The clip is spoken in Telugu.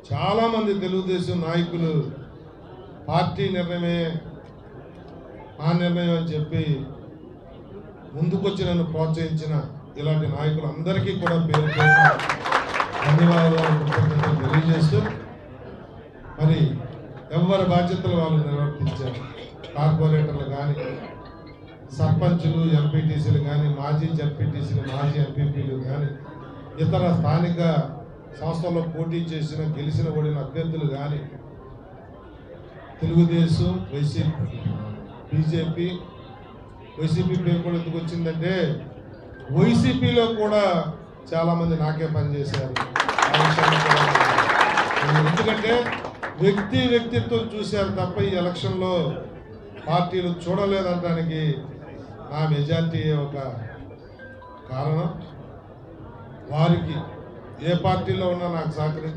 చాలామంది తెలుగుదేశం నాయకులు పార్టీ నిర్ణయమే ఆ నిర్ణయం అని చెప్పి ముందుకొచ్చి నన్ను ప్రోత్సహించిన ఇలాంటి నాయకులందరికీ కూడా పేరు పేరున ధన్యవాదాలు కృతజ్ఞతలు తెలియజేస్తూ మరి ఎవరి బాధ్యతలు వాళ్ళు నిర్వర్తించారు. కార్పొరేటర్లు కానీ, సర్పంచులు, ఎంపీటీసీలు కానీ, మాజీ జడ్పీటీసీలు, మాజీ ఎంపీపీలు కానీ, ఇతర స్థానిక సంస్థల్లో పోటీ చేసిన గెలిచిన ఓడిన అభ్యర్థులు కానీ, తెలుగుదేశం, బీజేపీ, వైసీపీ పేరు కూడా ఎందుకు వచ్చిందంటే వైసీపీలో కూడా చాలామంది నాకే పనిచేశారు. ఎందుకంటే వ్యక్తిత్వం చూశారు తప్ప ఈ ఎలక్షన్లో పార్టీలు చూడలేదనడానికి నా మెజారిటీ ఒక కారణం. వారికి ఏ పార్టీలో ఉన్నా నాకు సహకరించి